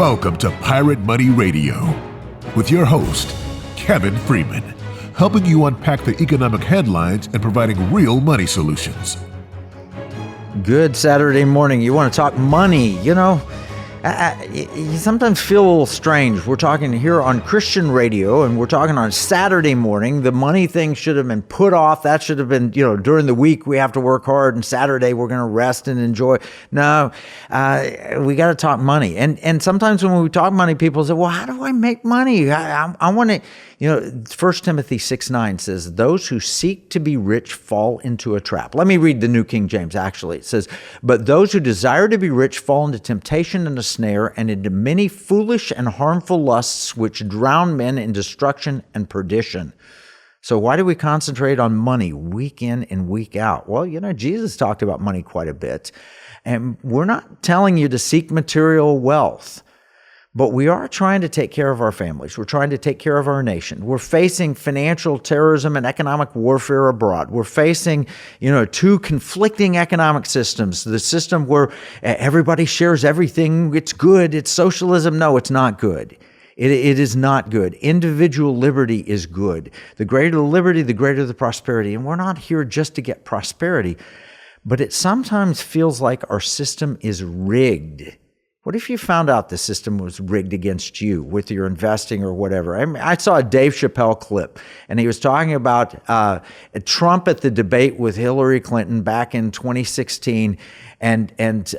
Welcome to Pirate Money Radio with your host, Kevin Freeman, helping you unpack the economic headlines and providing real money solutions. Good Saturday morning. You want to talk money, you sometimes feel a little strange. We're talking here on Christian radio, and we're talking on Saturday morning. The money thing should have been put off. That should have been, during the week we have to work hard, and Saturday we're going to rest and enjoy. No, we got to talk money. And sometimes when we talk money, people say, well, how do I make money? I want to, 1 Timothy 6:9 says, those who seek to be rich fall into a trap. Let me read the New King James, actually. It says, but those who desire to be rich fall into temptation and a snare, and into many foolish and harmful lusts, which drown men in destruction and perdition. So why do we concentrate on money week in and week out? Well, Jesus talked about money quite a bit. And we're not telling you to seek material wealth, but we are trying to take care of our families. We're trying to take care of our nation. We're facing financial terrorism and economic warfare abroad. We're facing, two conflicting economic systems. The system where everybody shares everything, it's good, it's socialism. No, it's not good. It is not good. Individual liberty is good. The greater the liberty, the greater the prosperity. And we're not here just to get prosperity, but it sometimes feels like our system is rigged. What if you found out the system was rigged against you with your investing or whatever? I saw a Dave Chappelle clip, and he was talking about Trump at the debate with Hillary Clinton back in 2016, and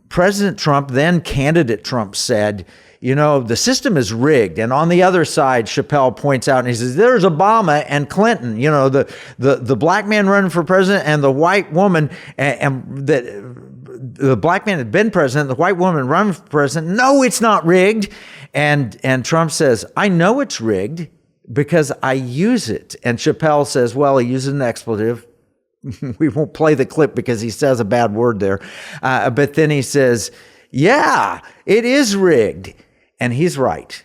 President Trump, then candidate Trump, said, the system is rigged. And on the other side, Chappelle points out, and he says, there's Obama and Clinton, the black man running for president and the white woman, and that the black man had been president, the white woman run for president. No, it's not rigged. And Trump says, I know it's rigged because I use it. And Chappelle says, well, he uses an expletive. We won't play the clip because he says a bad word there. But then he says, yeah, it is rigged. And he's right.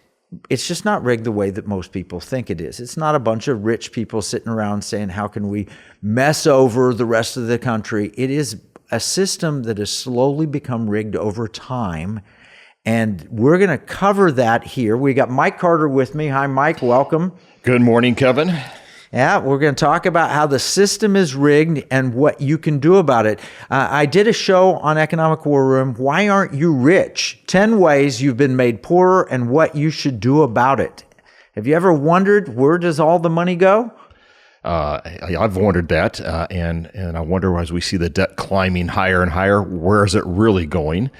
It's just not rigged the way that most people think it is. It's not a bunch of rich people sitting around saying, how can we mess over the rest of the country? It is a system that has slowly become rigged over time. And we're going to cover that here. We got Mike Carter with me. Hi, Mike. Welcome. Good morning, Kevin. Yeah, we're going to talk about how the system is rigged and what you can do about it. I did a show on Economic War Room, Why Aren't You Rich? 10 ways you've been made poorer and what you should do about it. Have you ever wondered, where does all the money go? I've wondered that, and I wonder, as we see the debt climbing higher and higher, where is it really going?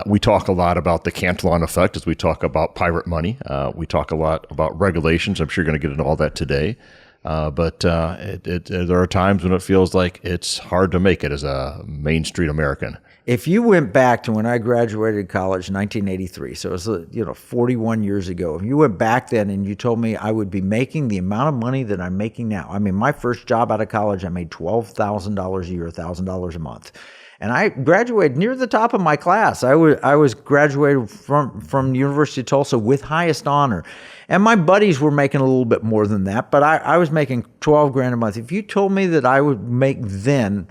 We talk a lot about the Cantillon effect as we talk about pirate money. We talk a lot about regulations. I'm sure you're going to get into all that today. But there are times when it feels like it's hard to make it as a Main Street American. If you went back to when I graduated college in 1983, so it was 41 years ago, if you went back then and you told me I would be making the amount of money that I'm making now, I mean, my first job out of college, I made $12,000 a year, $1,000 a month. And I graduated near the top of my class. I was graduated from University of Tulsa with highest honor. And my buddies were making a little bit more than that, but I was making $12,000 a month. If you told me that I would make then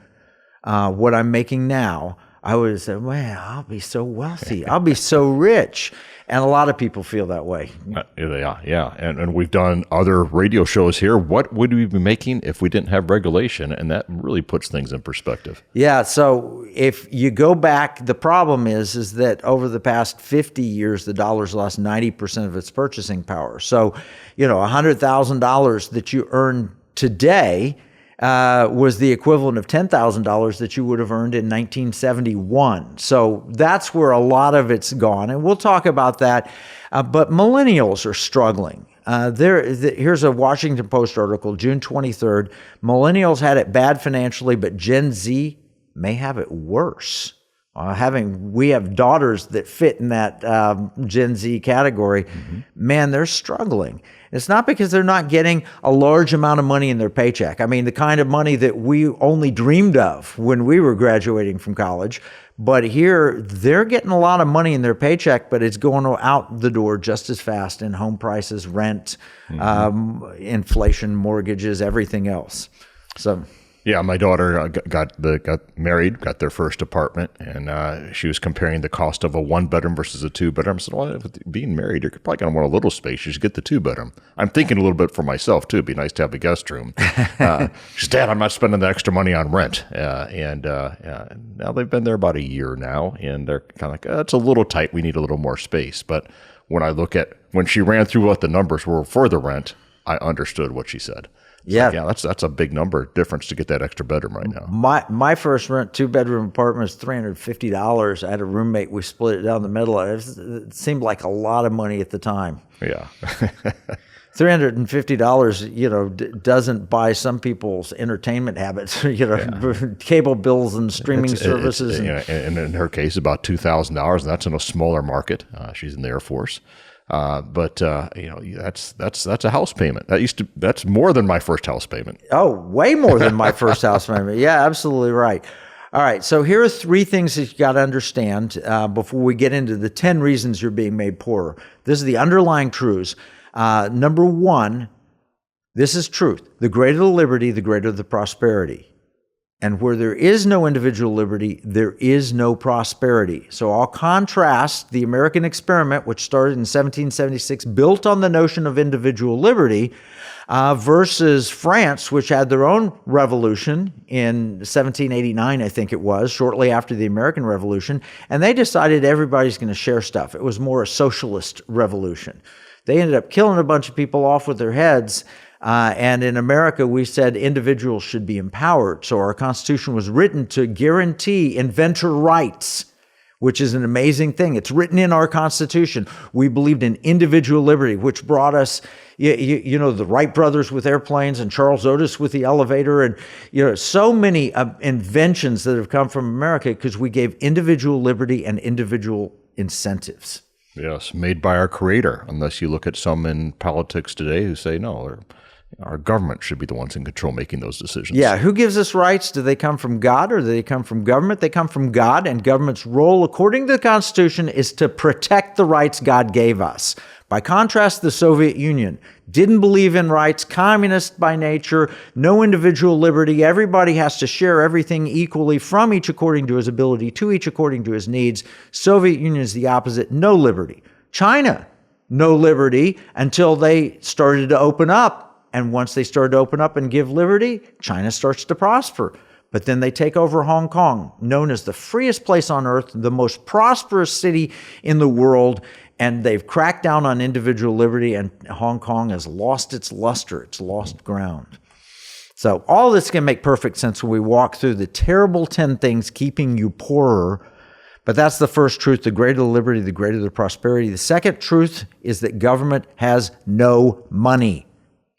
what I'm making now, I would have said, well, I'll be so wealthy. I'll be so rich. And a lot of people feel that way. Yeah. And we've done other radio shows here. What would we be making if we didn't have regulation? And that really puts things in perspective. Yeah. So if you go back, the problem is that over the past 50 years, the dollar's lost 90% of its purchasing power. So, $100,000 that you earn today was the equivalent of $10,000 that you would have earned in 1971. So that's where a lot of it's gone. And we'll talk about that. But millennials are struggling. Here's a Washington Post article, June 23rd. Millennials had it bad financially, but Gen Z may have it worse. We have daughters that fit in that Gen Z category. Mm-hmm. Man, they're struggling. It's not because they're not getting a large amount of money in their paycheck. I mean, the kind of money that we only dreamed of when we were graduating from college. But here, they're getting a lot of money in their paycheck, but it's going out the door just as fast in home prices, rent, inflation, mortgages, everything else. So Yeah, my daughter got married, got their first apartment, and she was comparing the cost of a 1-bedroom versus a 2-bedroom. I said, well, with being married, you're probably going to want a little space. You should get the 2-bedroom. I'm thinking a little bit for myself, too. It'd be nice to have a guest room. She said, Dad, I'm not spending the extra money on rent. And now they've been there about a year now, and they're kind of like, it's a little tight. We need a little more space. But when I look at, when she ran through what the numbers were for the rent, I understood what she said. Yeah, that's a big number difference to get that extra bedroom right now. My first rent 2-bedroom apartment was $350. I had a roommate. We split it down the middle. It seemed like a lot of money at the time. Yeah. $350, doesn't buy some people's entertainment habits. Cable bills and streaming services. And in her case, about $2,000, and that's in a smaller market. She's in the Air Force. But that's a house payment. That's more than my first house payment. Oh, way more than my first house payment. Yeah, absolutely right. All right. So here are 3 things that you got to understand before we get into the 10 reasons you're being made poorer. This is the underlying truths. Number 1, this is truth. The greater the liberty, the greater the prosperity. And where there is no individual liberty, there is no prosperity. So I'll contrast the American experiment, which started in 1776, built on the notion of individual liberty, versus France, which had their own revolution in 1789, I think it was, shortly after the American Revolution. And they decided everybody's going to share stuff. It was more a socialist revolution. They ended up killing a bunch of people off with their heads. And in America, we said individuals should be empowered. So our Constitution was written to guarantee inventor rights, which is an amazing thing. It's written in our Constitution. We believed in individual liberty, which brought us, the Wright brothers with airplanes and Charles Otis with the elevator, and so many inventions that have come from America because we gave individual liberty and individual incentives. Yes, made by our Creator, unless you look at some in politics today who say, no, our government should be the ones in control making those decisions. Yeah, who gives us rights? Do they come from God or do they come from government? They come from God, and government's role, according to the Constitution, is to protect the rights God gave us. By contrast, the Soviet Union didn't believe in rights, communist by nature, no individual liberty. Everybody has to share everything equally from each according to his ability, to each according to his needs. Soviet Union is the opposite, no liberty. China, no liberty until they started to open up. And once they started to open up and give liberty, China starts to prosper. But then they take over Hong Kong, known as the freest place on earth, the most prosperous city in the world, and they've cracked down on individual liberty, and Hong Kong has lost its luster. It's lost ground. So all this can make perfect sense when we walk through the terrible 10 things keeping you poorer. But that's the first truth. The greater the liberty, the greater the prosperity. The second truth is that government has no money.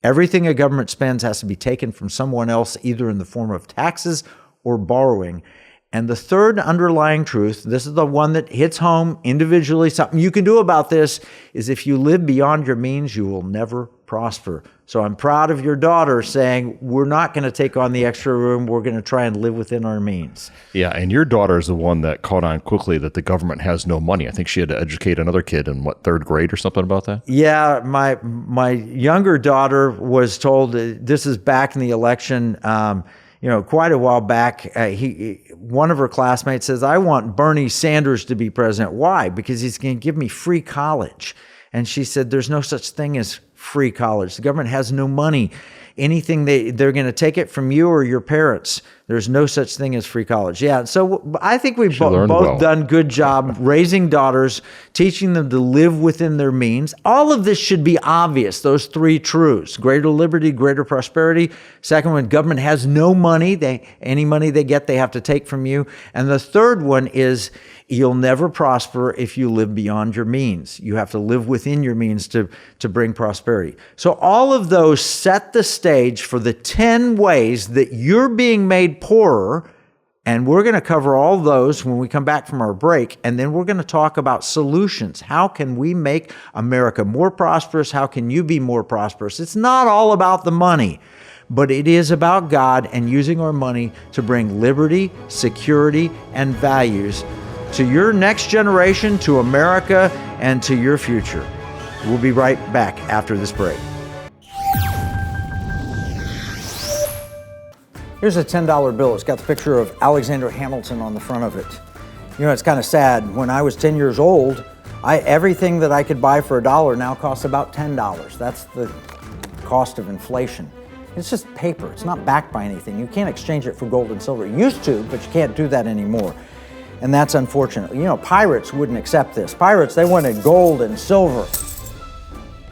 Everything a government spends has to be taken from someone else, either in the form of taxes or borrowing. And the third underlying truth, this is the one that hits home individually, something you can do about this, is if you live beyond your means, you will never prosper. So I'm proud of your daughter saying, we're not going to take on the extra room. We're going to try and live within our means. Yeah, and your daughter is the one that caught on quickly that the government has no money. I think she had to educate another kid in, 3rd grade or something about that? Yeah, my younger daughter was told, this is back in the election, quite a while back, one of her classmates says, I want Bernie Sanders to be president. Why? Because he's going to give me free college. And she said, there's no such thing as free college. The government has no money. Anything they're going to take it from you or your parents. There's no such thing as free college. Yeah, so I think we've both done good job raising daughters, teaching them to live within their means. All of this should be obvious, those 3 truths. Greater liberty, greater prosperity. Second one, government has no money. Any money they get, they have to take from you. And the third one is you'll never prosper if you live beyond your means. You have to live within your means to bring prosperity. So all of those set the stage for the 10 ways that you're being made poorer, and we're going to cover all those when we come back from our break, and then we're going to talk about solutions. How can we make America more prosperous? How can you be more prosperous? It's not all about the money, but it is about God and using our money to bring liberty, security, and values to your next generation, to America, and to your future. We'll be right back after this break. Here's a $10 bill. It's got the picture of Alexander Hamilton on the front of it. You know, it's kind of sad. When I was 10 years old, everything that I could buy for $1 now costs about $10. That's the cost of inflation. It's just paper. It's not backed by anything. You can't exchange it for gold and silver. You used to, but you can't do that anymore. And that's unfortunate. You know, pirates wouldn't accept this. Pirates, they wanted gold and silver.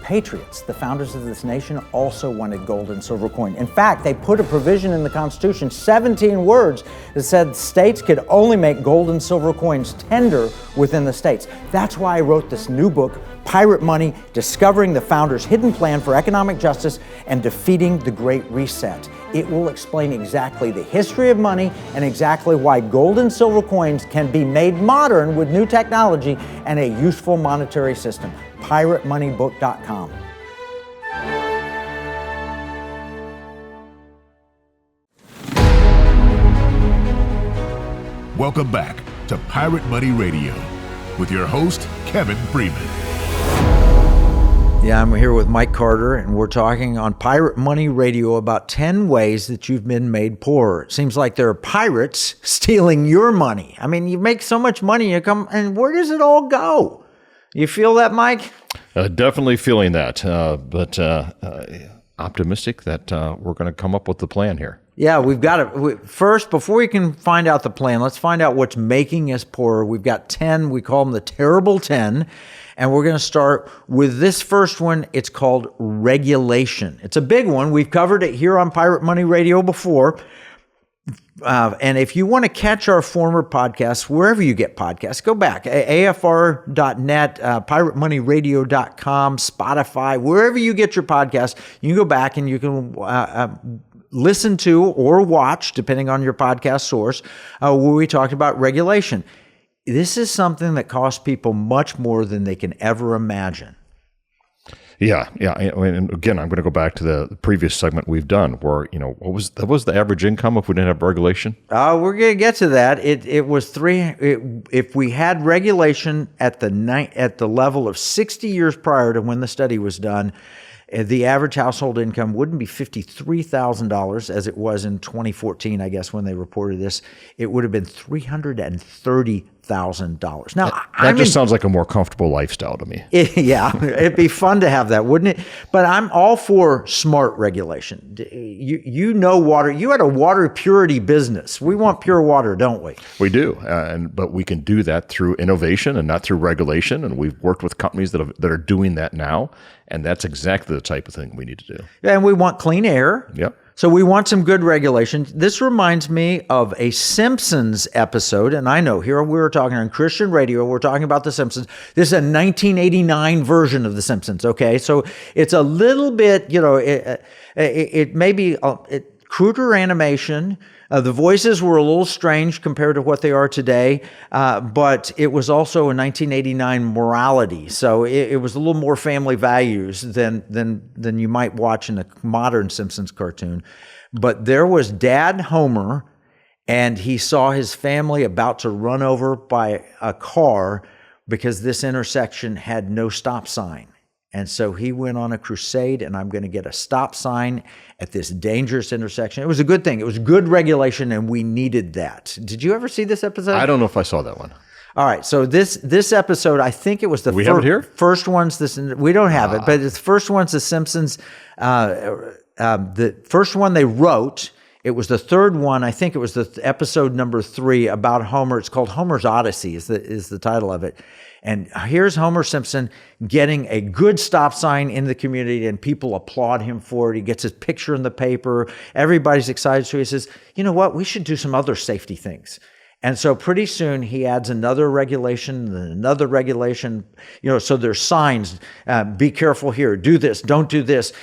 Patriots, the founders of this nation, also wanted gold and silver coin. In fact, they put a provision in the Constitution, 17 words, that said states could only make gold and silver coins tender within the states. That's why I wrote this new book, Pirate Money, Discovering the Founders' Hidden Plan for Economic Justice and Defeating the Great Reset. It will explain exactly the history of money and exactly why gold and silver coins can be made modern with new technology and a useful monetary system. PirateMoneyBook.com. Welcome back to Pirate Money Radio with your host, Kevin Freeman. Yeah, I'm here with Mike Carter, and we're talking on Pirate Money Radio about 10 ways that you've been made poorer. It seems like there are pirates stealing your money. I mean, you make so much money, you come, and where does it all go? You feel that, Mike? Definitely feeling that, but optimistic that we're going to come up with the plan here. Yeah, we've got to, first, before we can find out the plan, let's find out what's making us poorer. We've got 10, we call them the terrible 10, and we're going to start with this first one. It's called regulation. It's a big one. We've covered it here on Pirate Money Radio before. And if you want to catch our former podcasts, wherever you get podcasts, go back, afr.net, piratemoneyradio.com, Spotify, wherever you get your podcasts, you can go back and you can listen to or watch, depending on your podcast source, where we talked about regulation. This is something that costs people much more than they can ever imagine. Yeah. And again, I'm going to go back to the previous segment we've done, where what was the average income if we didn't have regulation? We're going to get to that. It was if we had regulation at the level of 60 years prior to when the study was done, the average household income wouldn't be $53,000 as it was in 2014, I guess, when they reported this. It would have been $330,000. Now, that just sounds like a more comfortable lifestyle to me. Yeah, it'd be fun to have that, wouldn't it? But I'm all for smart regulation. You know water. You had a water purity business. We want pure water, don't we? We do, but we can do that through innovation and not through regulation. And we've worked with companies that are doing that now, and that's exactly the type of thing we need to do. And we want clean air. Yep. So we want some good regulation. This reminds me of a Simpsons episode, and I know here we were talking on Christian radio, we're talking about The Simpsons. This is a 1989 version of The Simpsons, okay? So it's a little bit, it may be cruder animation. The voices were a little strange compared to what they are today, but it was also a 1989 morality. So it was a little more family values than you might watch in a modern Simpsons cartoon. But there was Dad Homer, and he saw his family about to run over by a car because this intersection had no stop sign. And so he went on a crusade, and I'm going to get a stop sign at this dangerous intersection. It was a good thing. It was good regulation, and we needed that. Did you ever see this episode? I don't know if I saw that one. All right. So this episode, I think it was the have it here? First one's this. We don't have it, but it's the first one's The Simpsons. The first one they wrote. It was the third one. I think it was the episode number 3 about Homer. It's called Homer's Odyssey is the title of it. And here's Homer Simpson getting a good stop sign in the community, and people applaud him for it. He gets his picture in the paper. Everybody's excited. So he says, you know what? We should do some other safety things. And so pretty soon he adds another regulation, then another regulation, so there's signs, be careful here, do this, don't do this,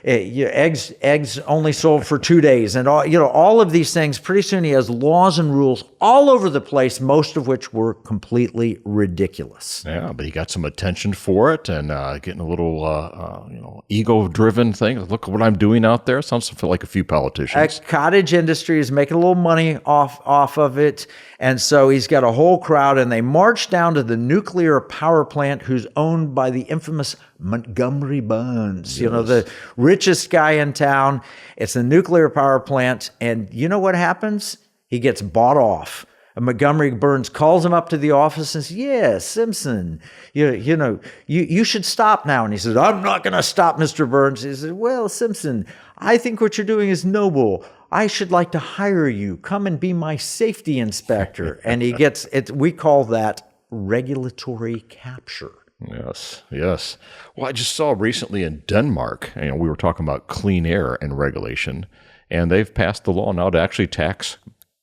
eggs only sold for 2 days, and all of these things. Pretty soon he has laws and rules all over the place, most of which were completely ridiculous. Yeah, but he got some attention for it, and getting a little, ego-driven thing. Look at what I'm doing out there. Sounds like a few politicians. Cottage industry is making a little money off of it. And so he's got a whole crowd, and they march down to the nuclear power plant who's owned by the infamous Montgomery Burns, you know, the richest guy in town. It's a nuclear power plant. And you know what happens? He gets bought off. And Montgomery Burns calls him up to the office and says, "Yeah, Simpson, you should stop now." And he says, "I'm not going to stop, Mr. Burns." He says, "Well, Simpson, I think what you're doing is noble. I should like to hire you. Come and be my safety inspector." And he gets it. We call that regulatory capture. Yes, yes. Well, I just saw recently in Denmark, we were talking about clean air and regulation, and they've passed the law now to actually tax,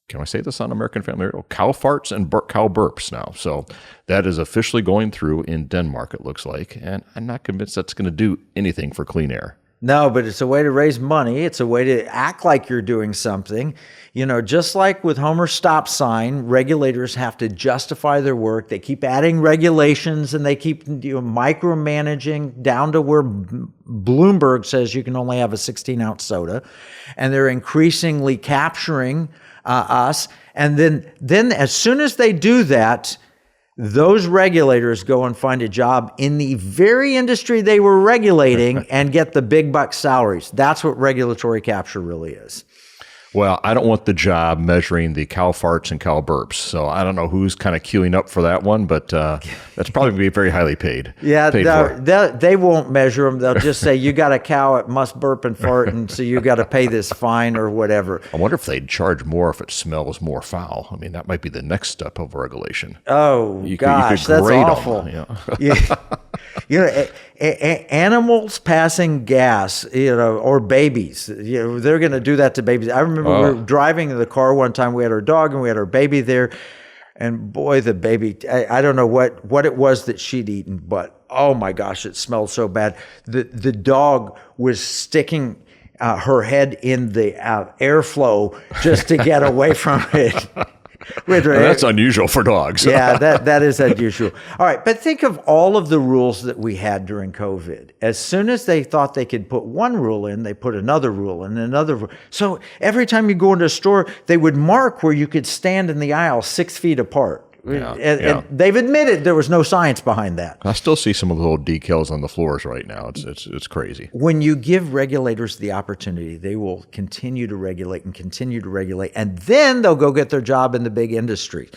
can I say this on American Family Radio? Cow farts and cow burps now. So that is officially going through in Denmark, it looks like. And I'm not convinced that's going to do anything for clean air. No, but it's a way to raise money. It's a way to act like you're doing something. You know, just like with Homer's stop sign, regulators have to justify their work. They keep adding regulations, and they keep micromanaging down to where Bloomberg says you can only have a 16-ounce soda. And they're increasingly capturing us. And then as soon as they do that, those regulators go and find a job in the very industry they were regulating and get the big buck salaries. That's what regulatory capture really is. Well, I don't want the job measuring the cow farts and cow burps. So I don't know who's kind of queuing up for that one, but that's probably going to be very highly paid. Yeah, they won't measure them. They'll just say, you got a cow, it must burp and fart, and so you got to pay this fine or whatever. I wonder if they'd charge more if it smells more foul. I mean, that might be the next step of regulation. Oh, gosh, that's awful. Animals passing gas, or babies, they're going to do that to babies. I remember we were driving in the car one time. We had our dog and we had our baby there. And boy, the baby, I don't know what it was that she'd eaten, but oh my gosh, it smelled so bad. The dog was sticking her head in the airflow just to get away from it. That's unusual for dogs. Yeah, that is unusual. All right, but think of all of the rules that we had during COVID. As soon as they thought they could put one rule in, they put another rule in, another rule. So every time you go into a store, they would mark where you could stand in the aisle 6 feet apart. And they've admitted there was no science behind that. I still see some of the little decals on the floors right now. It's crazy. When you give regulators the opportunity, they will continue to regulate and continue to regulate, and then they'll go get their job in the big industry.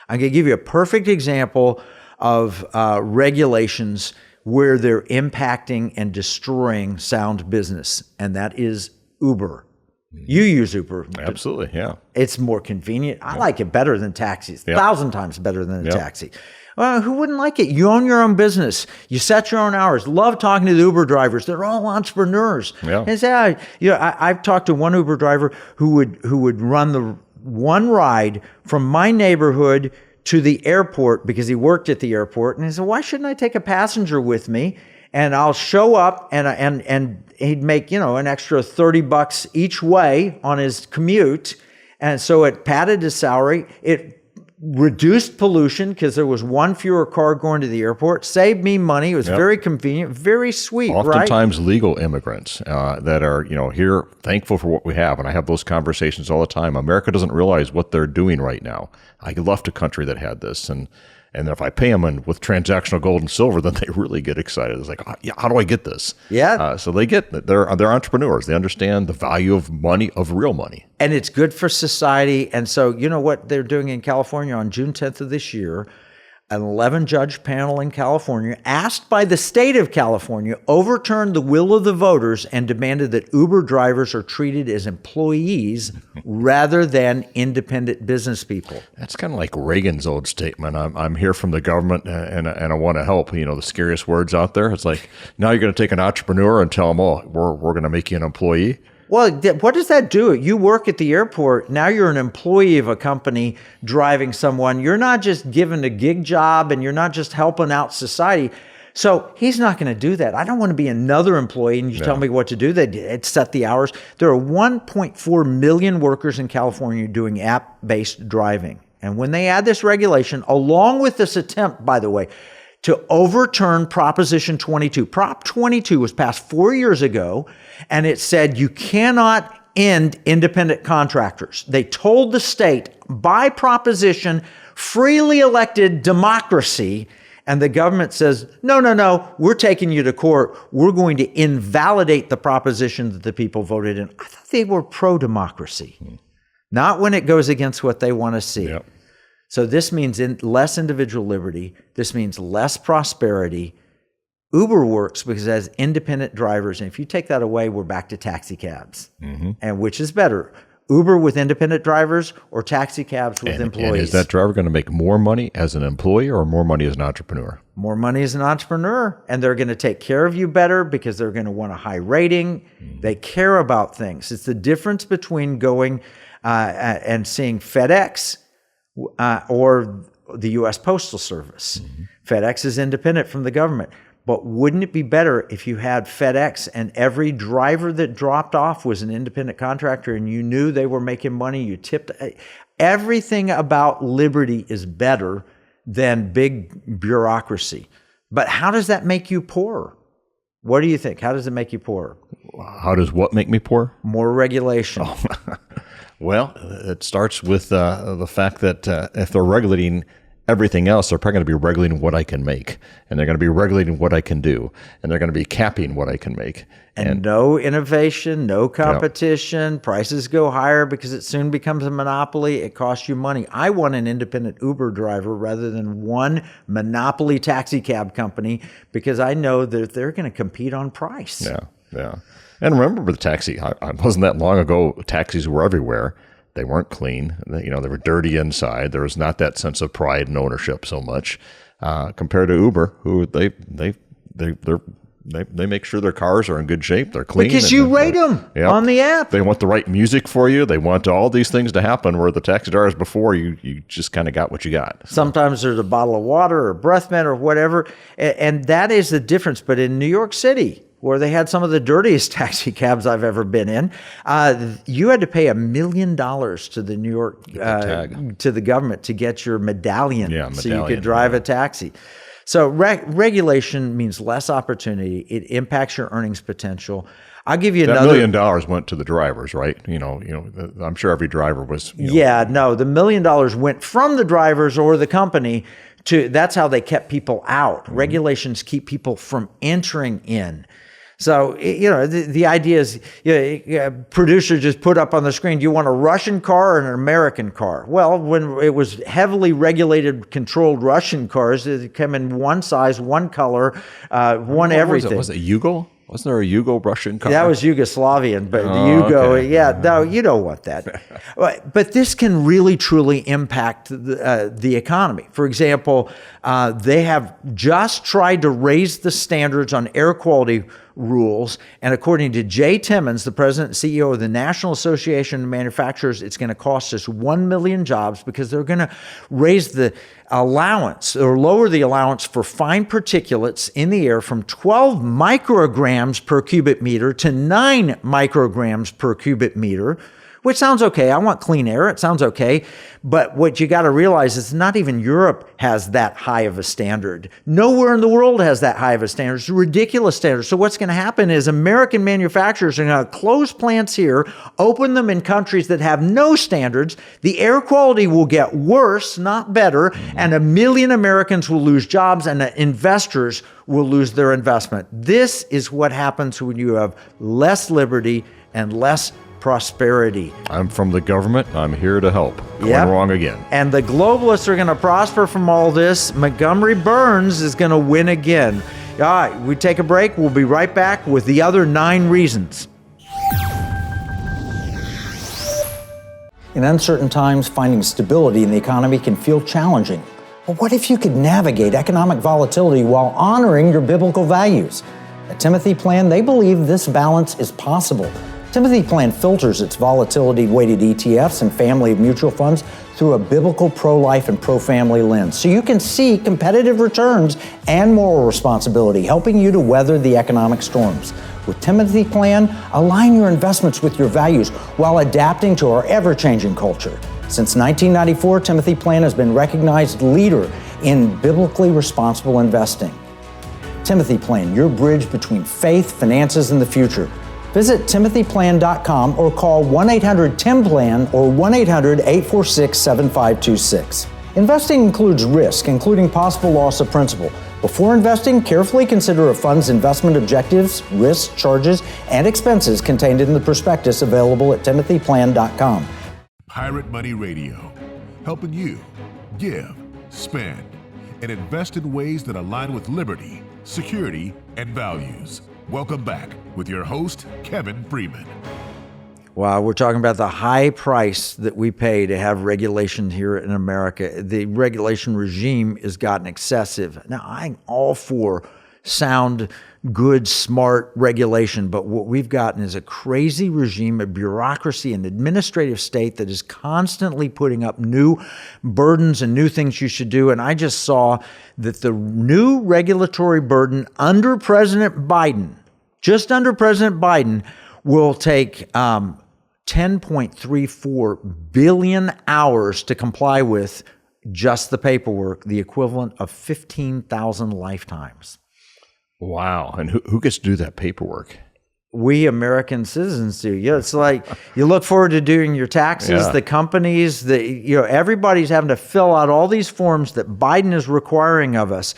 I'm going to give you a perfect example of regulations where they're impacting and destroying sound business, and that is Uber. You use Uber. Absolutely, yeah. It's more convenient. I like it better than taxis, 1,000 times better than a taxi. Well, who wouldn't like it? You own your own business. You set your own hours. Love talking to the Uber drivers. They're all entrepreneurs. Yeah. And say, I've talked to one Uber driver who would run the one ride from my neighborhood to the airport because he worked at the airport. And he said, "Why shouldn't I take a passenger with me? And I'll show up and he'd make, an extra $30 each way on his commute." And so it padded his salary. It reduced pollution because there was one fewer car going to the airport, saved me money. It was very convenient, very sweet, Oftentimes legal immigrants that are, here thankful for what we have. And I have those conversations all the time. America doesn't realize what they're doing right now. I left a country that had this. And if I pay them with transactional gold and silver, then they really get excited. It's like, how do I get this? Yeah. So they get that. They're entrepreneurs. They understand the value of money, of real money. And it's good for society. And so, you know what they're doing in California on June 10th of this year? An 11-judge panel in California, asked by the state of California, overturned the will of the voters and demanded that Uber drivers are treated as employees rather than independent business people. That's kind of like Reagan's old statement, I'm here from the government and I want to help. The scariest words out there. It's like, now you're going to take an entrepreneur and tell them, we're going to make you an employee. Well, what does that do? You work at the airport. Now you're an employee of a company driving someone. You're not just given a gig job and you're not just helping out society. So he's not going to do that. I don't want to be another employee and you tell me what to do. They'd set the hours. There are 1.4 million workers in California doing app-based driving. And when they add this regulation, along with this attempt, by the way, to overturn Proposition 22. Prop 22 was passed 4 years ago, and it said you cannot end independent contractors. They told the state by proposition, freely elected democracy, and the government says, no, we're taking you to court. We're going to invalidate the proposition that the people voted in. I thought they were pro-democracy, not when it goes against what they want to see. Yep. So this means less individual liberty. This means less prosperity. Uber works because it has independent drivers. And if you take that away, we're back to taxi cabs. And which is better? Uber with independent drivers or taxi cabs with employees? And is that driver going to make more money as an employee or more money as an entrepreneur? More money as an entrepreneur. And they're going to take care of you better because they're going to want a high rating. They care about things. It's the difference between going and seeing FedEx or the U.S. Postal Service. FedEx is independent from the government. But wouldn't it be better if you had FedEx and every driver that dropped off was an independent contractor and you knew they were making money, you tipped? Everything about liberty is better than big bureaucracy. But how does that make you poorer? What do you think? How does it make you poorer? How does what make me poor? More regulation. Well, it starts with the fact that if they're regulating everything else, they're probably going to be regulating what I can make, and they're going to be regulating what I can do, and they're going to be capping what I can make. And no innovation, no competition, prices go higher because it soon becomes a monopoly. It costs you money. I want an independent Uber driver rather than one monopoly taxi cab company because I know that they're going to compete on price. Yeah. And remember with the taxi, it wasn't that long ago, taxis were everywhere. They weren't clean. They were dirty inside. There was not that sense of pride and ownership so much compared to Uber, who they make sure their cars are in good shape. They're clean. Because you rate them on the app. They want the right music for you. They want all these things to happen where the taxi drivers before, you just kind of got what you got. Sometimes there's a bottle of water or breath mint or whatever. And that is the difference. But in New York City, where they had some of the dirtiest taxi cabs I've ever been in, you had to pay $1 million to the New York to the government to get your medallion, so you could drive a taxi. So regulation means less opportunity. It impacts your earnings potential. I'll give you another. $1 million went to the drivers, right? I'm sure every driver was. The $1 million went from the drivers or the company to. That's how they kept people out. Regulations keep people from entering in. So, the idea is, producer just put up on the screen, do you want a Russian car or an American car? Well, when it was heavily regulated, controlled Russian cars, they come in one size, one color, one everything. Was it Yugo? Wasn't there a Yugo Russian car? That was Yugoslavian, but the Yugo, no, you don't want that. But this can really, truly impact the economy. For example, they have just tried to raise the standards on air quality rules, and according to Jay Timmons, the president and CEO of the National Association of Manufacturers, it's going to cost us 1 million jobs because they're going to raise the allowance or lower the allowance for fine particulates in the air from 12 micrograms per cubic meter to 9 micrograms per cubic meter, which sounds okay. I want clean air. It sounds okay. But what you got to realize is not even Europe has that high of a standard. Nowhere in the world has that high of a standard. It's a ridiculous standard. So what's going to happen is American manufacturers are going to close plants here, open them in countries that have no standards. The air quality will get worse, not better, and 1 million Americans will lose jobs and investors will lose their investment. This is what happens when you have less liberty and less prosperity. I'm from the government. I'm here to help. Going wrong again. And the globalists are going to prosper from all this. Montgomery Burns is going to win again. All right, we take a break. We'll be right back with the other 9 reasons. In uncertain times, finding stability in the economy can feel challenging. But what if you could navigate economic volatility while honoring your biblical values? At Timothy Plan, they believe this balance is possible. Timothy Plan filters its volatility-weighted ETFs and family of mutual funds through a biblical pro-life and pro-family lens, so you can see competitive returns and moral responsibility, helping you to weather the economic storms. With Timothy Plan, align your investments with your values while adapting to our ever-changing culture. Since 1994, Timothy Plan has been recognized leader in biblically responsible investing. Timothy Plan, your bridge between faith, finances, and the future. Visit timothyplan.com or call 1-800-TIM-PLAN or 1-800-846-7526. Investing includes risk, including possible loss of principal. Before investing, carefully consider a fund's investment objectives, risks, charges, and expenses contained in the prospectus available at timothyplan.com. Pirate Money Radio, helping you give, spend, and invest in ways that align with liberty, security, and values. Welcome back with your host, Kevin Freeman. Wow, we're talking about the high price that we pay to have regulation here in America. The regulation regime has gotten excessive. Now, I'm all for sound, good, smart regulation, but what we've gotten is a crazy regime of bureaucracy and administrative state that is constantly putting up new burdens and new things you should do. And I just saw that the new regulatory burden under President Biden, just under President Biden, will take 10.34 billion hours to comply with just the paperwork, the equivalent of 15,000 lifetimes. Wow. And who gets to do that paperwork? We American citizens do. Yeah, it's like you look forward to doing your taxes, the companies, everybody's having to fill out all these forms that Biden is requiring of us.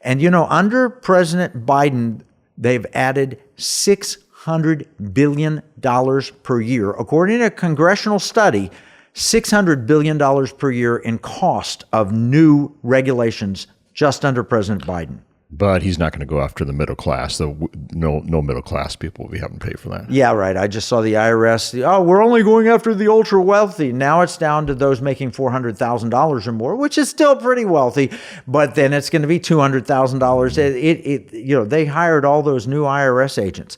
And under President Biden, they've added $600 billion per year. According to a congressional study, $600 billion per year in cost of new regulations just under President Biden. But he's not going to go after the middle class. No middle class people will be having to pay for that. Yeah, right. I just saw the IRS. We're only going after the ultra wealthy. Now it's down to those making $400,000 or more, which is still pretty wealthy. But then it's going to be $200,000. They hired all those new IRS agents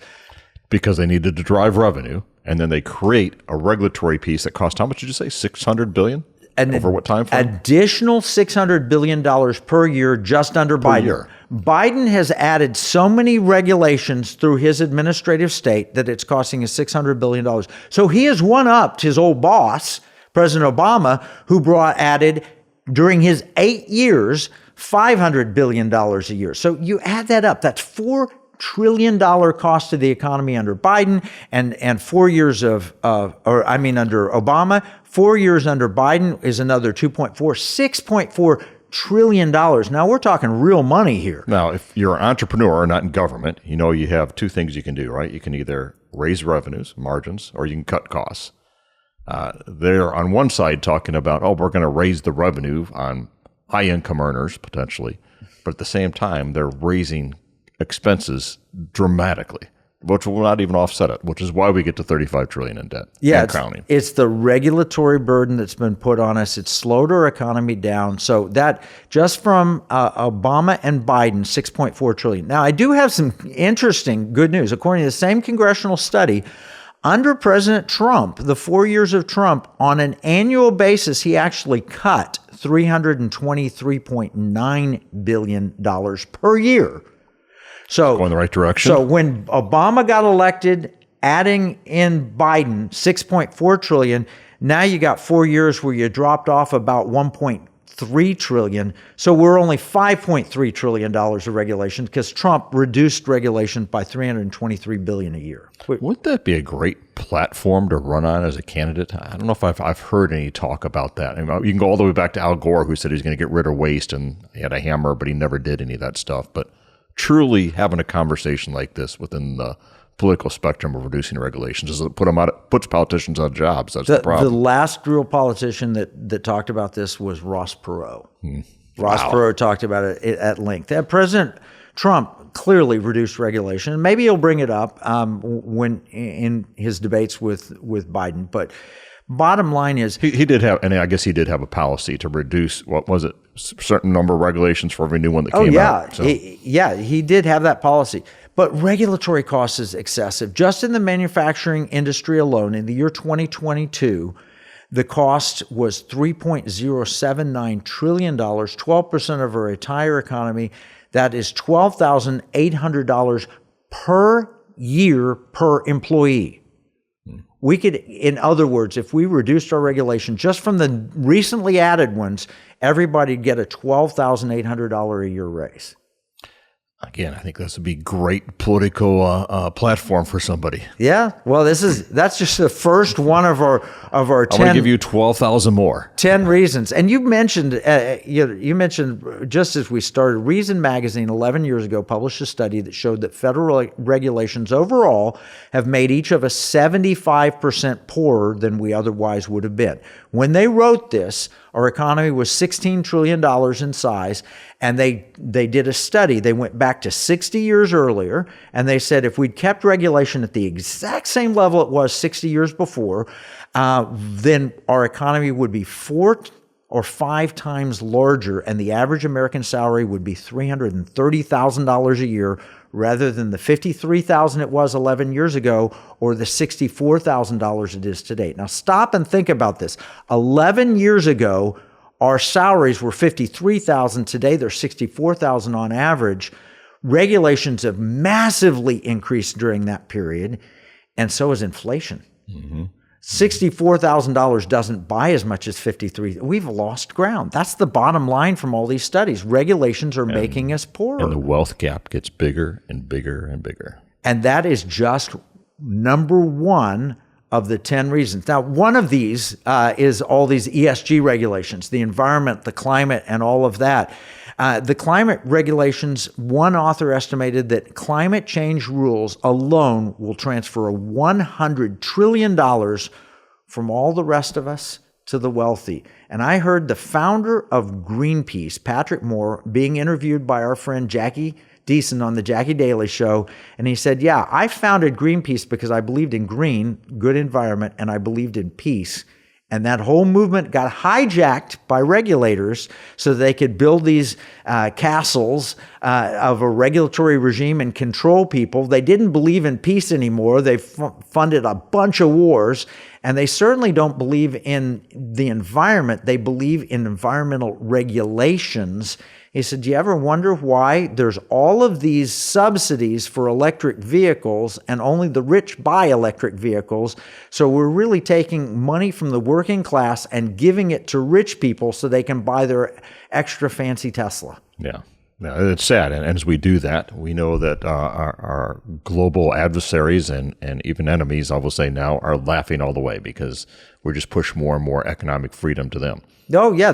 because they needed to drive revenue, and then they create a regulatory piece that cost, how much did you say? $600 billion. Over what time frame? Additional $600 billion per year just under Biden. Year. Biden has added so many regulations through his administrative state that it's costing us $600 billion. So he has one-upped his old boss, President Obama, who added during his 8 years, $500 billion a year. So you add that up, that's $4 trillion cost to the economy under Biden and 4 years under Obama. 4 years under Biden is another $6.4 trillion. Now we're talking real money here. Now, if you're an entrepreneur or not in government, you have two things you can do, right? You can either raise revenues, margins, or you can cut costs. They're on one side talking about, we're going to raise the revenue on high income earners potentially, but at the same time, they're raising expenses dramatically, which will not even offset it, which is why we get to $35 trillion in debt. Yeah, and counting. It's the regulatory burden that's been put on us. It's slowed our economy down. So that just from Obama and Biden, $6.4 trillion. Now, I do have some interesting good news. According to the same congressional study, under President Trump, the 4 years of Trump, on an annual basis, he actually cut $323.9 billion per year. So going the right direction. So when Obama got elected, adding in Biden, $6.4 trillion, now you got 4 years where you dropped off about $1.3 trillion. So we're only $5.3 trillion of regulation because Trump reduced regulation by $323 billion a year. Wouldn't that be a great platform to run on as a candidate? I don't know if I've heard any talk about that. You can go all the way back to Al Gore, who said he's going to get rid of waste, and he had a hammer, but he never did any of that stuff. But truly having a conversation like this within the political spectrum of reducing regulations does it puts politicians out of jobs. That's the problem. The last real politician that talked about this was Ross Perot. Ross Perot talked about it at length. President Trump clearly reduced regulation. Maybe he'll bring it up when in his debates with Biden. But bottom line is he did have, and I guess he did have a policy to reduce, what was it, certain number of regulations for every new one that came out. So. He did have that policy. But regulatory cost is excessive. Just in the manufacturing industry alone, in the year 2022, the cost was $3.079 trillion, 12% of our entire economy. That is $12,800 per year per employee. We could, in other words, if we reduced our regulation just from the recently added ones, everybody would get a $12,800 a year raise. Again, I think this would be great political platform for somebody. Yeah. Well, that's just the first one of our 10. I'm going to give you 12,000 more. 10 reasons. And you mentioned just as we started, Reason Magazine 11 years ago published a study that showed that federal regulations overall have made each of us 75% poorer than we otherwise would have been. When they wrote this, our economy was $16 trillion in size, and they did a study. They went back to 60 years earlier, and they said if we'd kept regulation at the exact same level it was 60 years before, then our economy would be 4 or 5 times larger, and the average American salary would be $330,000 a year rather than the $53,000 it was 11 years ago or the $64,000 it is today. Now stop and think about this. 11 years ago, our salaries were $53,000. Today, they're $64,000 on average. Regulations have massively increased during that period, and so has inflation. Mm-hmm. $64,000 doesn't buy as much as $53,000. We've lost ground. That's the bottom line from all these studies. Regulations are making us poorer. And the wealth gap gets bigger and bigger and bigger. And that is just number one of the 10 reasons. Now, one of these is all these ESG regulations, the environment, the climate, and all of that. The climate regulations, one author estimated that climate change rules alone will transfer $100 trillion from all the rest of us to the wealthy. And I heard the founder of Greenpeace, Patrick Moore, being interviewed by our friend Jackie Deason on the Jackie Daily Show. And he said, yeah, I founded Greenpeace because I believed in green, good environment, and I believed in peace. And that whole movement got hijacked by regulators so they could build these castles of a regulatory regime and control people. They didn't believe in peace anymore. They funded a bunch of wars. And they certainly don't believe in the environment. They believe in environmental regulations. He said, do you ever wonder why there's all of these subsidies for electric vehicles and only the rich buy electric vehicles? So we're really taking money from the working class and giving it to rich people so they can buy their extra fancy Tesla. Yeah. No, it's sad. And as we do that, we know that our global adversaries and even enemies, I will say now, are laughing all the way because we're just push more and more economic freedom to them. Oh, yeah.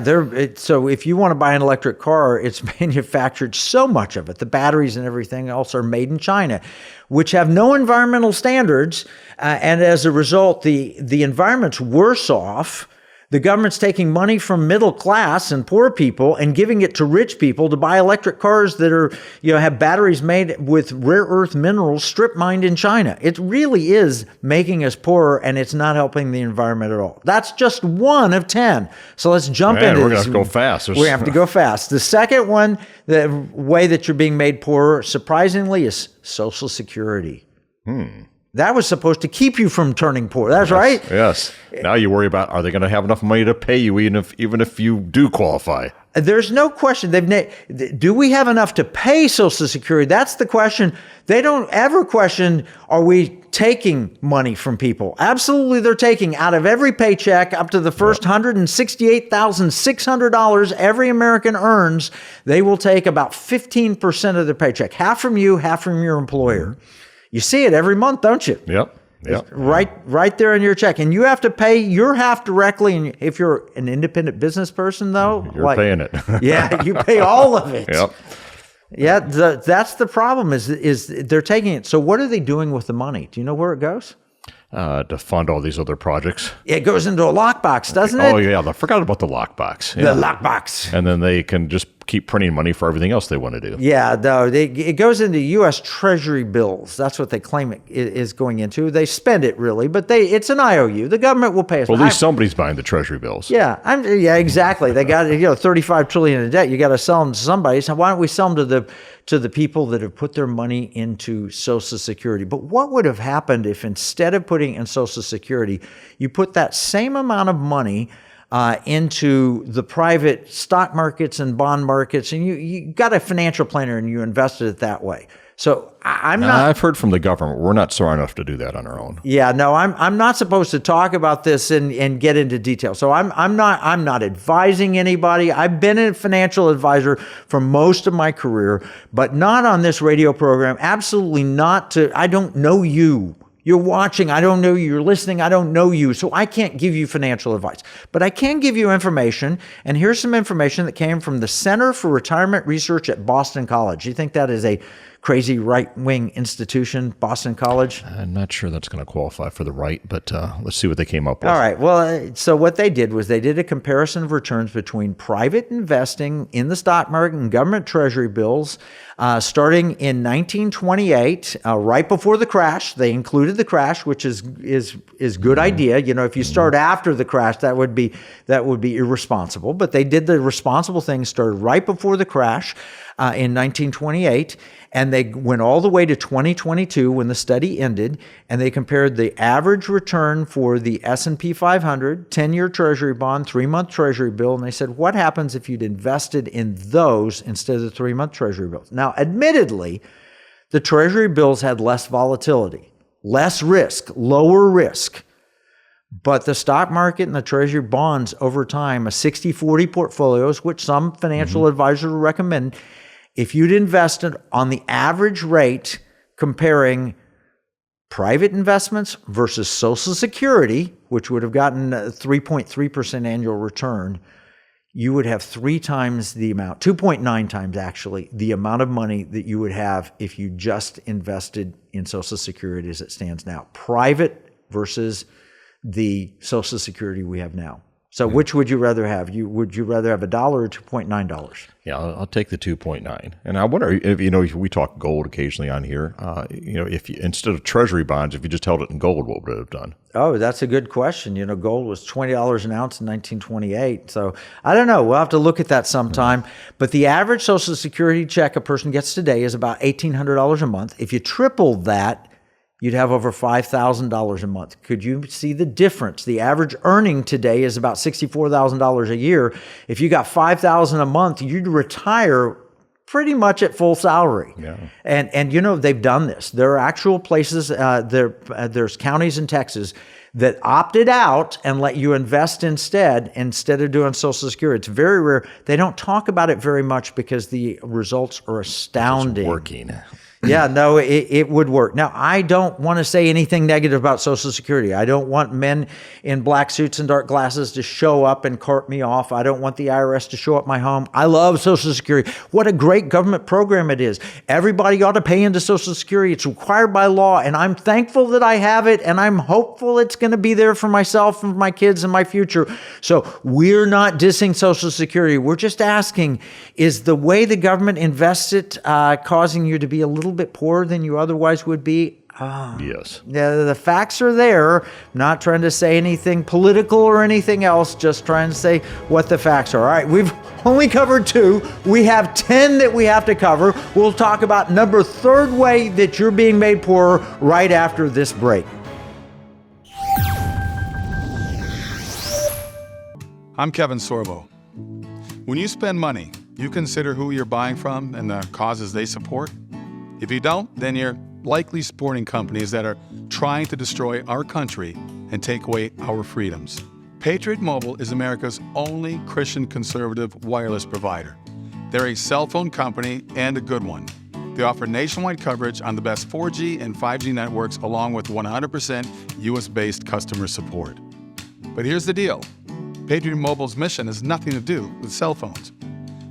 So if you want to buy an electric car, it's manufactured, so much of it, the batteries and everything else are made in China, which have no environmental standards. And as a result, the environment's worse off. The government's taking money from middle class and poor people and giving it to rich people to buy electric cars that are, have batteries made with rare earth minerals strip mined in China. It really is making us poorer, and it's not helping the environment at all. That's just one of 10. So let's jump into this. We're going to have to go fast. We have to go fast. The second one, the way that you're being made poorer, surprisingly, is Social Security. That was supposed to keep you from turning poor. That's right. Yes. Now you worry about, are they going to have enough money to pay you even if you do qualify? There's no question. Do we have enough to pay Social Security? That's the question. They don't ever question, are we taking money from people? Absolutely, they're taking out of every paycheck up to the first $168,600 every American earns. They will take about 15% of their paycheck, half from you, half from your employer. You see it every month, don't you? Yep. Right there in your check. And you have to pay your half directly. And if you're an independent business person, though, you're paying it. Yeah, you pay all of it. Yep. Yeah, that's the problem is they're taking it. So what are they doing with the money? Do you know where it goes? To fund all these other projects. It goes into a lockbox, doesn't it? Oh, yeah. I forgot about the lockbox. Yeah. The lockbox. And then they can just keep printing money for everything else they want to do. Yeah, no, it goes into U.S. Treasury bills. That's what they claim it is going into. They spend it really, but it's an IOU. The government will pay us. Well, at least somebody's buying the Treasury bills. Yeah, exactly. They got $35 trillion in debt. You got to sell them to somebody. So why don't we sell them to the people that have put their money into Social Security? But what would have happened if instead of putting in Social Security, you put that same amount of money into the private stock markets and bond markets, and you got a financial planner and you invested it that way? So I'm not. I've heard from the government, we're not smart enough to do that on our own. Yeah, no, I'm not supposed to talk about this and get into detail. So I'm not advising anybody. I've been a financial advisor for most of my career, but not on this radio program. Absolutely not. I don't know you. You're watching, I don't know you. You're listening, I don't know you. So I can't give you financial advice. But I can give you information, and here's some information that came from the Center for Retirement Research at Boston College. You think that is a crazy right-wing institution, Boston College? I'm not sure that's going to qualify for the right, but let's see what they came up with. All right. Well, so what they did was they did a comparison of returns between private investing in the stock market and government treasury bills starting in 1928, right before the crash. They included the crash, which is good idea. You know, if you start after the crash, that would be irresponsible. But they did the responsible thing, started right before the crash in 1928. And they went all the way to 2022 when the study ended, and they compared the average return for the S&P 500, 10-year Treasury bond, 3-month Treasury bill, and they said, what happens if you'd invested in those instead of the 3-month Treasury bills? Now, admittedly, the Treasury bills had less volatility, less risk, lower risk. But the stock market and the Treasury bonds over time, a 60-40 portfolios, which some financial advisors recommend, if you'd invested on the average rate comparing private investments versus Social Security, which would have gotten a 3.3% annual return, you would have 3 times the amount, 2.9 times actually, the amount of money that you would have if you just invested in Social Security as it stands now. Private versus the Social Security we have now. So which would you rather have? Would you rather have $1 or $2.9? Yeah, I'll take the 2.9. And I wonder if, if we talk gold occasionally on here, if you, instead of Treasury bonds, if you just held it in gold, what would it have done? Oh, that's a good question. Gold was $20 an ounce in 1928. So I don't know. We'll have to look at that sometime. But the average Social Security check a person gets today is about $1,800 a month. If you triple that, you'd have over $5,000 a month. Could you see the difference? The average earning today is about $64,000 a year. If you got $5,000 a month, you'd retire pretty much at full salary. Yeah. And they've done this. There are actual places, there's counties in Texas that opted out and let you invest instead of doing Social Security. It's very rare. They don't talk about it very much because the results are astounding. It's working. Yeah, no, it would work. Now, I don't want to say anything negative about Social Security. I don't want men in black suits and dark glasses to show up and cart me off. I don't want the IRS to show up my home. I love Social Security. What a great government program it is. Everybody ought to pay into Social Security. It's required by law, and I'm thankful that I have it, and I'm hopeful it's going to be there for myself and for my kids and my future. So we're not dissing Social Security. We're just asking, is the way the government invests it causing you to be a little bit poorer than you otherwise would be? Yes. The facts are there. I'm not trying to say anything political or anything else, just trying to say what the facts are. All right, we've only covered 2. We have 10 that we have to cover. We'll talk about number 3rd way that you're being made poorer right after this break. I'm Kevin Sorbo. When you spend money, you consider who you're buying from and the causes they support. If you don't, then you're likely supporting companies that are trying to destroy our country and take away our freedoms. Patriot Mobile is America's only Christian conservative wireless provider. They're a cell phone company and a good one. They offer nationwide coverage on the best 4G and 5G networks along with 100% US-based customer support. But here's the deal. Patriot Mobile's mission has nothing to do with cell phones.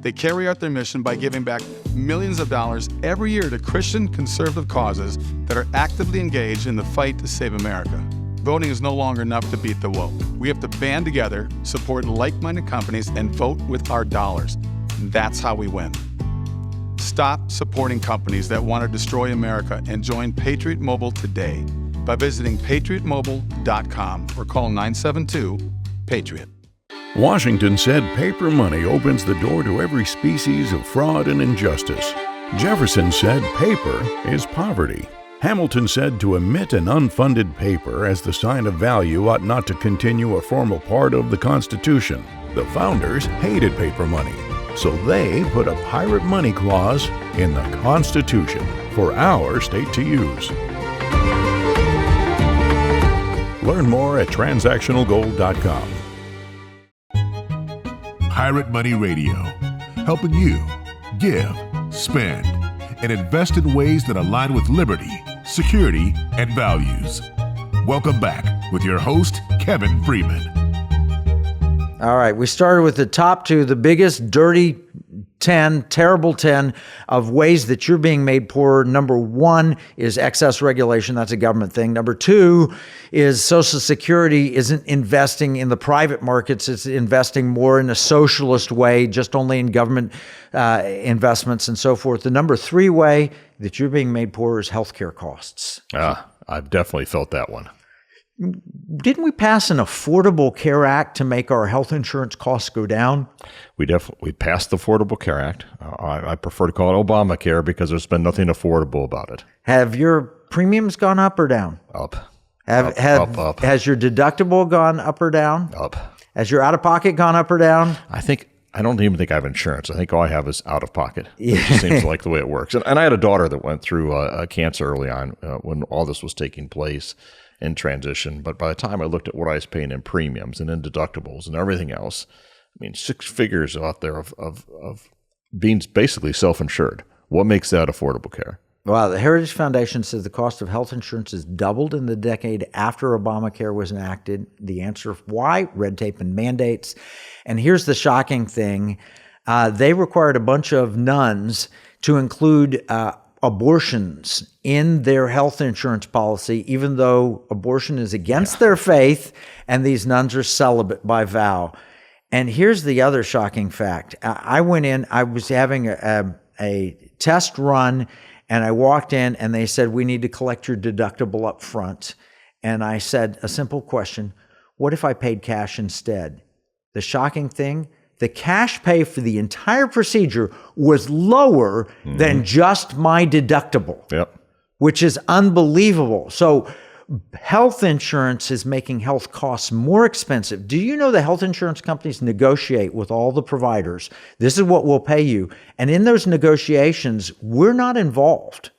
They carry out their mission by giving back millions of dollars every year to Christian conservative causes that are actively engaged in the fight to save America. Voting is no longer enough to beat the woke. We have to band together, support like-minded companies, and vote with our dollars. That's how we win. Stop supporting companies that want to destroy America and join Patriot Mobile today by visiting patriotmobile.com or call 972-PATRIOT. Washington said paper money opens the door to every species of fraud and injustice. Jefferson said paper is poverty. Hamilton said to emit an unfunded paper as the sign of value ought not to continue a formal part of the Constitution. The founders hated paper money. So they put a pirate money clause in the Constitution for our state to use. Learn more at transactionalgold.com. Pirate Money Radio, helping you give, spend, and invest in ways that align with liberty, security, and values. Welcome back with your host, Kevin Freeman. All right, we started with the top two, the biggest dirty 10, terrible 10 of ways that you're being made poorer. Number one is excess regulation. That's a government thing. Number two is Social Security isn't investing in the private markets. It's investing more in a socialist way, just only in government investments and so forth. The number three way that you're being made poorer is healthcare costs. I've definitely felt that one. Didn't we pass an Affordable Care Act to make our health insurance costs go down? We passed the Affordable Care Act. I prefer to call it Obamacare because there's been nothing affordable about it. Have your premiums gone up or down? Up. Up. Has your deductible gone up or down? Up. Has your out-of-pocket gone up or down? I don't even think I have insurance. I think all I have is out of pocket. It just seems like the way it works. And I had a daughter that went through cancer early on when all this was taking place in transition. But by the time I looked at what I was paying in premiums and in deductibles and everything else, I mean, 6 figures out there of being basically self-insured. What makes that affordable care? Well, the Heritage Foundation says the cost of health insurance has doubled in the decade after Obamacare was enacted. The answer why? Red tape and mandates. And here's the shocking thing. They required a bunch of nuns to include abortions in their health insurance policy, even though abortion is against their faith and these nuns are celibate by vow. And here's the other shocking fact. I went in, I was having a test run, and I walked in and they said, we need to collect your deductible up front. And I said a simple question, what if I paid cash instead? The shocking thing, the cash pay for the entire procedure was lower than just my deductible, which is unbelievable. So health insurance is making health costs more expensive. Do you know the health insurance companies negotiate with all the providers? This is what we'll pay you. And in those negotiations, we're not involved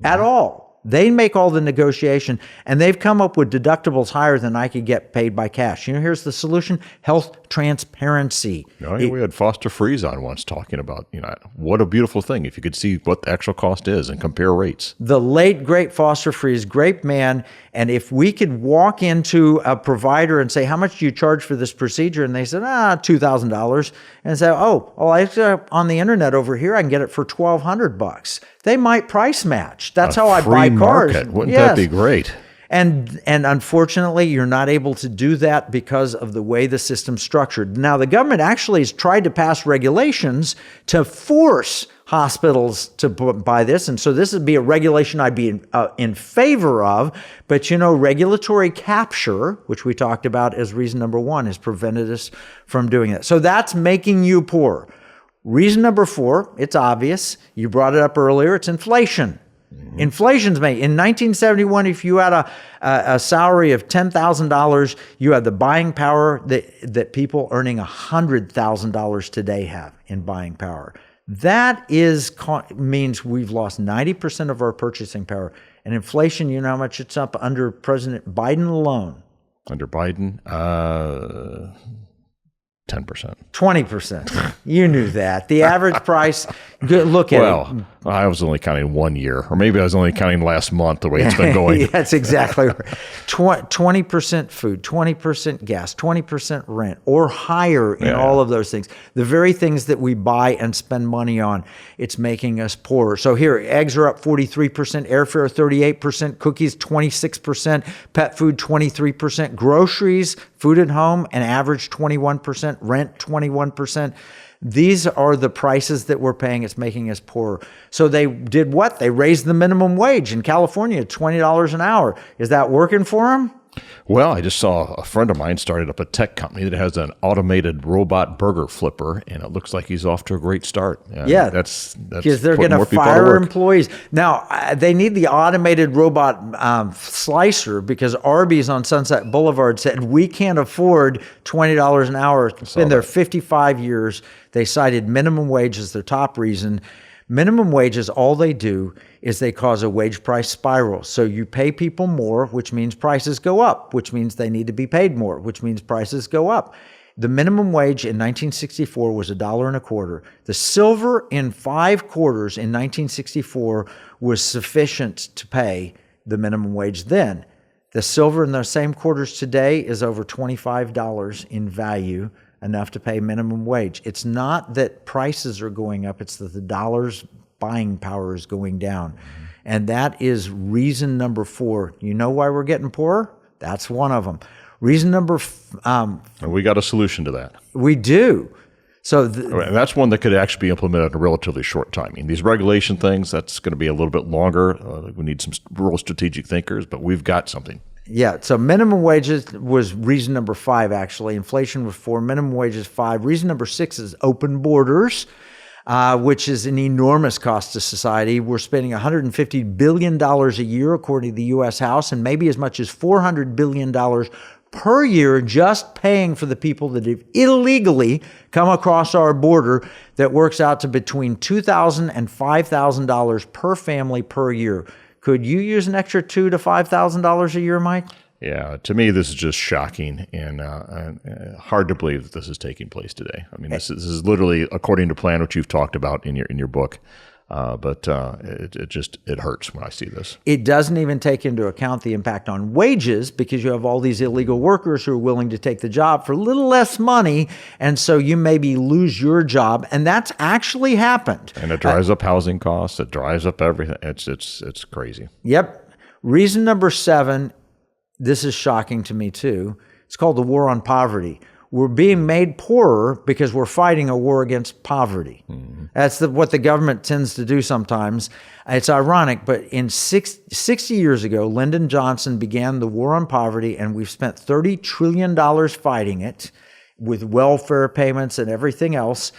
at all. They make all the negotiation, and they've come up with deductibles higher than I could get paid by cash. You know, here's the solution: health transparency. We had Foster Freeze on once talking about, what a beautiful thing if you could see what the actual cost is and compare rates. The late, great Foster Freeze, great man. And if we could walk into a provider and say, how much do you charge for this procedure? And they said, $2,000. And say, on the internet over here, I can get it for $1,200. They might price match. That's how I buy cars. Wouldn't that be great? And unfortunately, you're not able to do that because of the way the system's structured. Now, the government actually has tried to pass regulations to force hospitals to buy this. And so this would be a regulation I'd be in favor of. But, regulatory capture, which we talked about as reason number one, has prevented us from doing that. So that's making you poor. Reason number 4, it's obvious. You brought it up earlier. It's inflation. Inflation's made. In 1971, if you had a salary of $10,000, you had the buying power that people earning $100,000 today have in buying power. That means we've lost 90% of our purchasing power. And inflation, you know how much it's up under President Biden alone? Under Biden? 10%. 20%. You knew that. The average price, look at it. Well, I was only counting 1 year, or maybe I was only counting last month the way it's been going. That's exactly right. 20% food, 20% gas, 20% rent, or higher in all of those things. The very things that we buy and spend money on, it's making us poorer. So here, eggs are up 43%, airfare 38%, cookies 26%, pet food 23%, groceries, food at home, an average 21%, rent 21%. These are the prices that we're paying. It's making us poorer. So they did what? They raised the minimum wage in California, $20 an hour. Is that working for them? Well, I just saw a friend of mine started up a tech company that has an automated robot burger flipper, and it looks like he's off to a great start. Yeah, that's because they're putting going more to people to fire work. employees. Now, they need the automated robot slicer because Arby's on Sunset Boulevard said, we can't afford $20 an hour. It's been there 55 years. They cited minimum wage as their top reason. Minimum wages, all they do is they cause a wage price spiral. So you pay people more, which means prices go up, which means they need to be paid more, which means prices go up. The minimum wage in 1964 was $1.25. The silver in 5 quarters in 1964 was sufficient to pay the minimum wage then. The silver in those same quarters today is over $25 in value, enough to pay minimum wage. It's not that prices are going up, it's that the dollar's buying power is going down. And that is reason number 4. You know why we're getting poorer? That's one of them. Reason number And we got a solution to that. we do. So And that's one that could actually be implemented in a relatively short time. I mean, these regulation things, that's going to be a little bit longer. We need some real strategic thinkers, but we've got something. yeah, so minimum wages was reason number 5, actually. Inflation was 4, minimum wages 5. Reason number 6 is open borders, which is an enormous cost to society. We're spending $150 billion a year, according to the U.S. House, and maybe as much as $400 billion per year just paying for the people that have illegally come across our border. That works out to between $2,000 and $5,000 per family per year. Could you use an extra $2,000 to $5,000 a year, Mike? Yeah, to me, this is just shocking and hard to believe that this is taking place today. I mean, this is literally according to plan, which you've talked about in your book. But it hurts when I see this. It doesn't even take into account the impact on wages because you have all these illegal workers who are willing to take the job for a little less money. And so you maybe lose your job. And that's actually happened. And it drives up housing costs. It drives up everything. It's crazy. Yep. Reason number 7, this is shocking to me too. It's called the war on poverty. We're being made poorer because we're fighting a war against poverty. Mm-hmm. That's what the government tends to do sometimes. It's ironic, but 60 years ago, Lyndon Johnson began the war on poverty, and we've spent $30 trillion fighting it with welfare payments and everything else.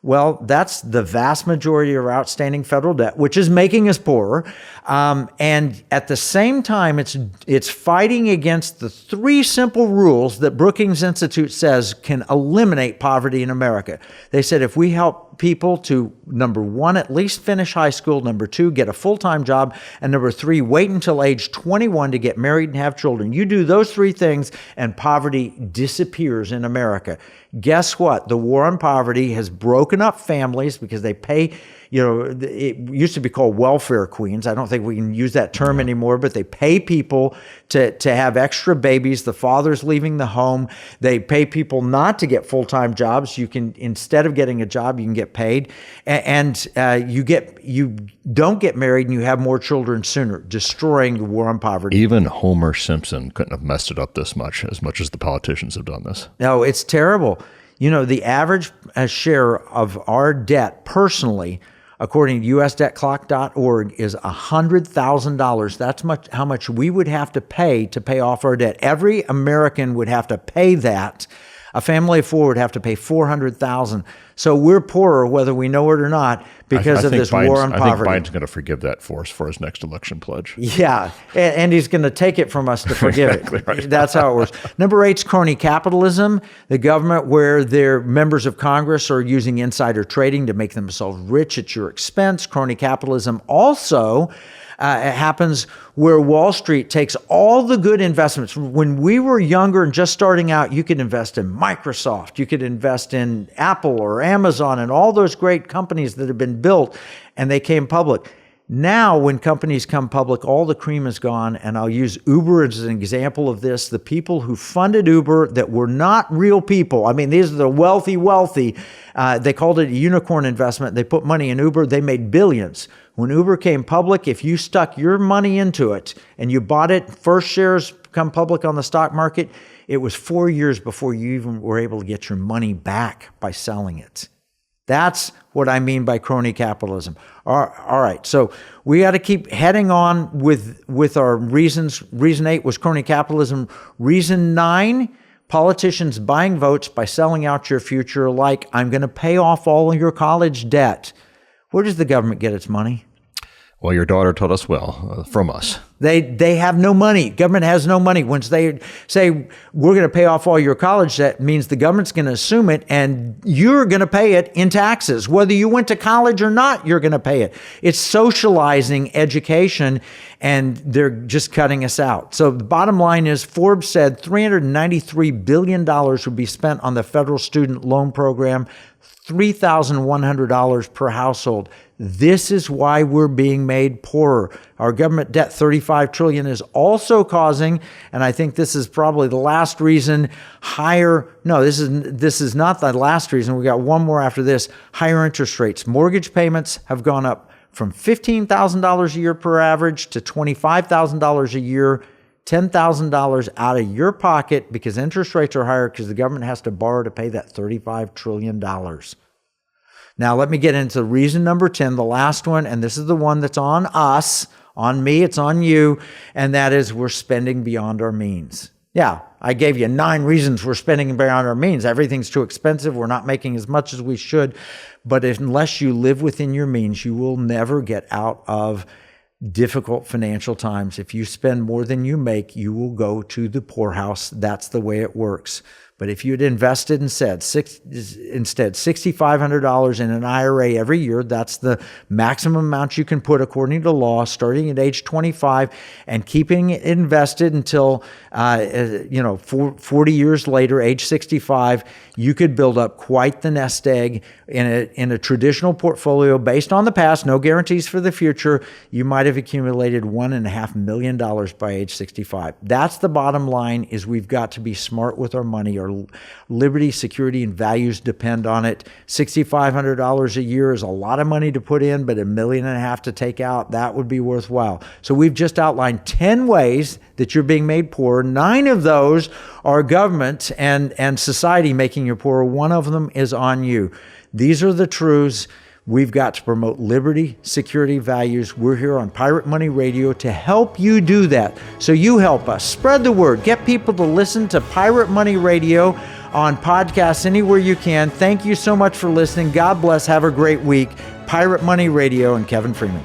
Well, that's the vast majority of our outstanding federal debt, which is making us poorer. And at the same time, it's fighting against the 3 simple rules that Brookings Institute says can eliminate poverty in America. They said if we help people to, number 1, at least finish high school, number 2, get a full-time job, and number 3, wait until age 21 to get married and have children. You do those 3 things, and poverty disappears in America. Guess what? The war on poverty has broken up families because they pay, it used to be called welfare queens. I don't think we can use that term anymore, but they pay people to have extra babies. The father's leaving the home. They pay people not to get full-time jobs. You can, instead of getting a job, you can get paid. And you don't get married and you have more children sooner, destroying the war on poverty. Even Homer Simpson couldn't have messed it up this much as the politicians have done this. No, it's terrible. The average share of our debt personally, according to usdebtclock.org, is $100,000. That's how much we would have to pay off our debt. Every American would have to pay that. A family of 4 would have to pay $400,000. So we're poorer whether we know it or not because of this war on poverty. I think Biden's going to forgive that for us for his next election pledge. Yeah, and he's going to take it from us to forgive Exactly it. right. That's how it works. Number 8 is crony capitalism, the government where their members of Congress are using insider trading to make themselves rich at your expense. Crony capitalism also it happens where Wall Street takes all the good investments. When we were younger and just starting out, you could invest in Microsoft, you could invest in Apple or Amazon and all those great companies that have been built, and they came public. Now, when companies come public, all the cream is gone, and I'll use Uber as an example of this. The people who funded Uber that were not real people, I mean, these are the wealthy. They called it a unicorn investment. They put money in Uber. They made billions. When Uber came public, if you stuck your money into it and you bought it, first shares come public on the stock market, it was 4 years before you even were able to get your money back by selling it. That's what I mean by crony capitalism. All right, so we got to keep heading on with our reasons. Reason 8 was crony capitalism. Reason 9, politicians buying votes by selling out your future, like, I'm going to pay off all your college debt. Where does the government get its money? Well, your daughter taught us well, from us. They have no money. Government has no money. Once they say, we're going to pay off all your college debt, means the government's going to assume it, and you're going to pay it in taxes. Whether you went to college or not, you're going to pay it. It's socializing education, and they're just cutting us out. So the bottom line is, Forbes said $393 billion would be spent on the federal student loan program, $3,100 per household. This is why we're being made poorer. Our government debt, $35 trillion, is also causing, and I think this is probably the last reason, this is not the last reason. We got one more after this, higher interest rates. Mortgage payments have gone up from $15,000 a year per average to $25,000 a year, $10,000 out of your pocket because interest rates are higher because the government has to borrow to pay that $35 trillion. Now, let me get into reason number 10, the last one, and this is the one that's on us, on me, it's on you, and that is we're spending beyond our means. Yeah, I gave you 9 reasons we're spending beyond our means. Everything's too expensive. We're not making as much as we should. But unless you live within your means, you will never get out of difficult financial times. If you spend more than you make, you will go to the poorhouse. That's the way it works. But if you'd invested instead $6,500 in an IRA every year, that's the maximum amount you can put according to law, starting at age 25 and keeping it invested until 40 years later, age 65, you could build up quite the nest egg in a traditional portfolio based on the past, no guarantees for the future. You might have accumulated $1.5 million by age 65. That's the bottom line, is we've got to be smart with our money. Our liberty, security, and values depend on it. $6,500 a year is a lot of money to put in, but $1.5 million to take out, that would be worthwhile. So we've just outlined 10 ways that you're being made poor. 9 of those are government and society making you poor. One of them is on you. These are the truths. We've got to promote liberty, security, values. We're here on Pirate Money Radio to help you do that. So you help us. Spread the word. Get people to listen to Pirate Money Radio on podcasts anywhere you can. Thank you so much for listening. God bless. Have a great week. Pirate Money Radio and Kevin Freeman.